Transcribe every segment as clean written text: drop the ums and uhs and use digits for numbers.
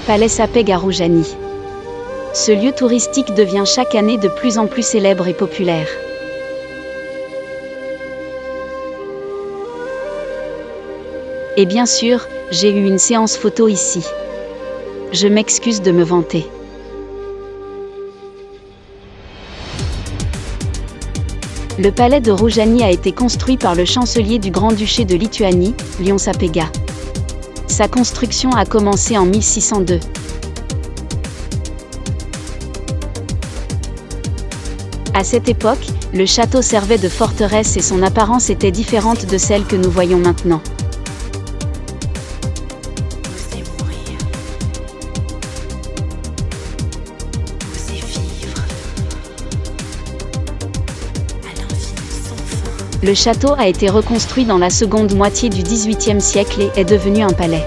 palais Sapègue à Roujani. Ce lieu touristique devient chaque année de plus en plus célèbre et populaire. Et bien sûr, j'ai eu une séance photo ici. Je m'excuse de me vanter. Le palais de Roujani a été construit par le chancelier du Grand-Duché de Lituanie, Lion Sapėga. Sa construction a commencé en 1602. À cette époque, le château servait de forteresse et son apparence était différente de celle que nous voyons maintenant. Le château a été reconstruit dans la seconde moitié du XVIIIe siècle et est devenu un palais.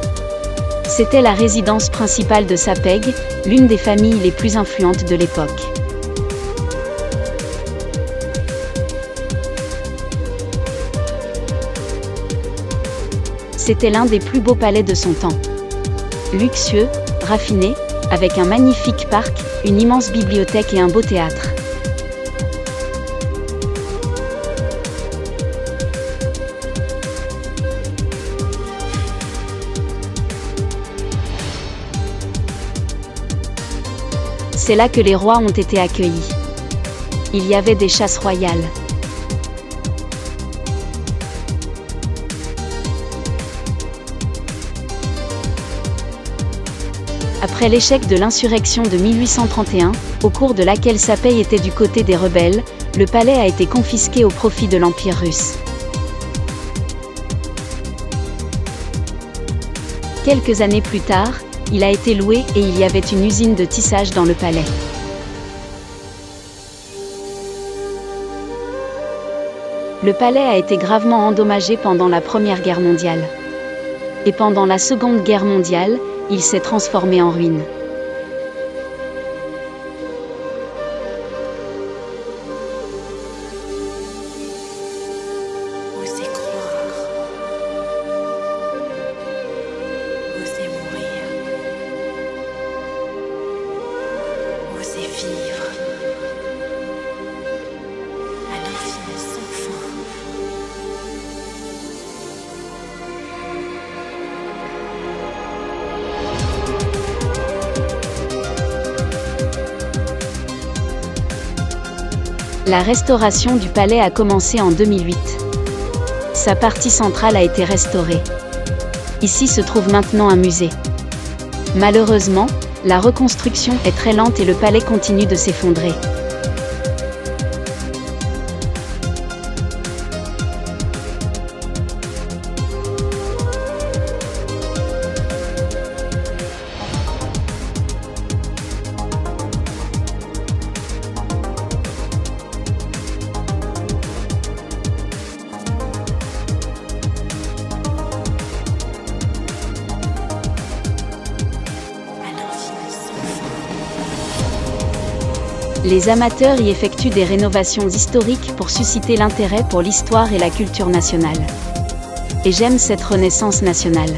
C'était la résidence principale de Sapėga, l'une des familles les plus influentes de l'époque. C'était l'un des plus beaux palais de son temps. Luxueux, raffiné, avec un magnifique parc, une immense bibliothèque et un beau théâtre. C'est là que les rois ont été accueillis. Il y avait des chasses royales. Après l'échec de l'insurrection de 1831, au cours de laquelle Sapėga était du côté des rebelles, le palais a été confisqué au profit de l'Empire russe. Quelques années plus tard, il a été loué et il y avait une usine de tissage dans le palais. Le palais a été gravement endommagé pendant la Première Guerre mondiale. Et pendant la Seconde Guerre mondiale, il s'est transformé en ruine. Osez croire, osez mourir, osez vivre à l'infini sans fin. La restauration du palais a commencé en 2008. Sa partie centrale a été restaurée. Ici se trouve maintenant un musée. Malheureusement, la reconstruction est très lente et le palais continue de s'effondrer. Les amateurs y effectuent des rénovations historiques pour susciter l'intérêt pour l'histoire et la culture nationale. Et j'aime cette renaissance nationale.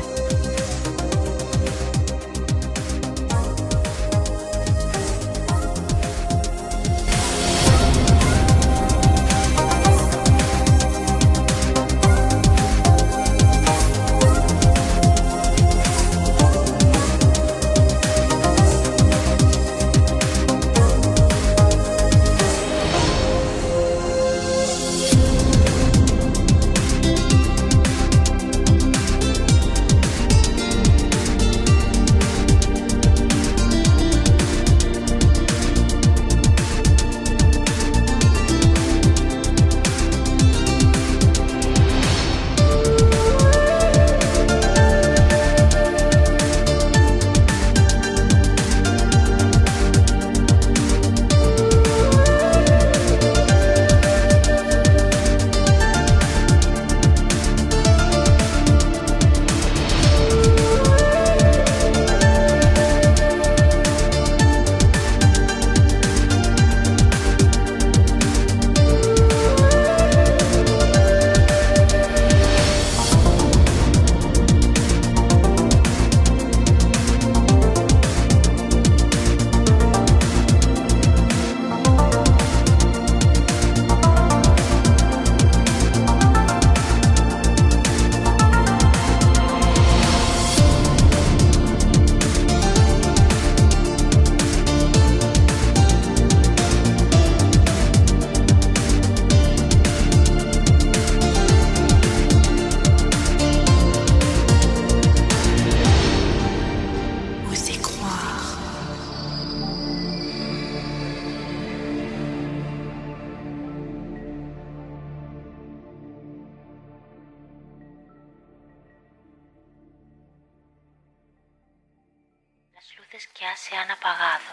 luces que ya se han apagado.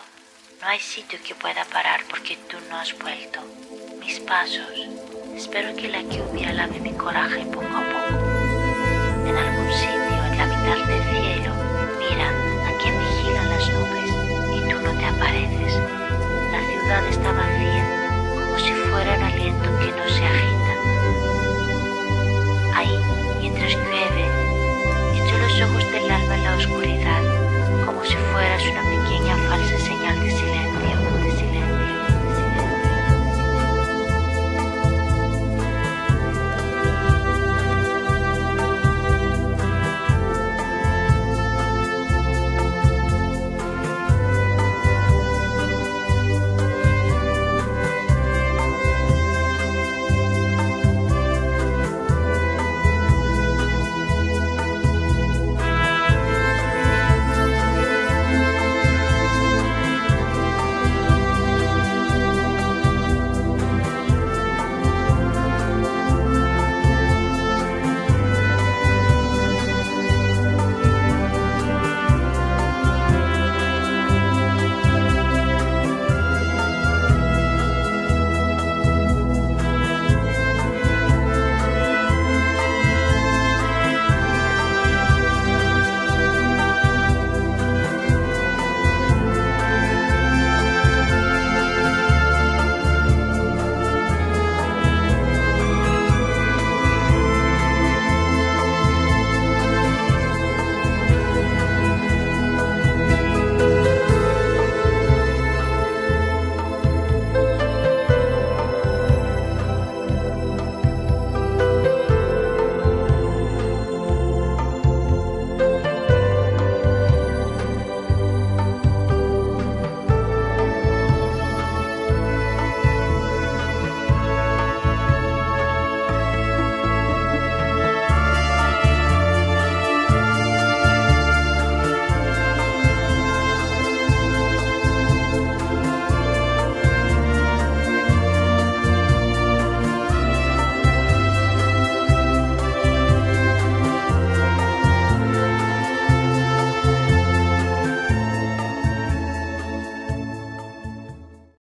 No hay sitio que pueda parar porque tú no has vuelto. Mis pasos. Espero que la lluvia lave mi coraje poco a poco. En algún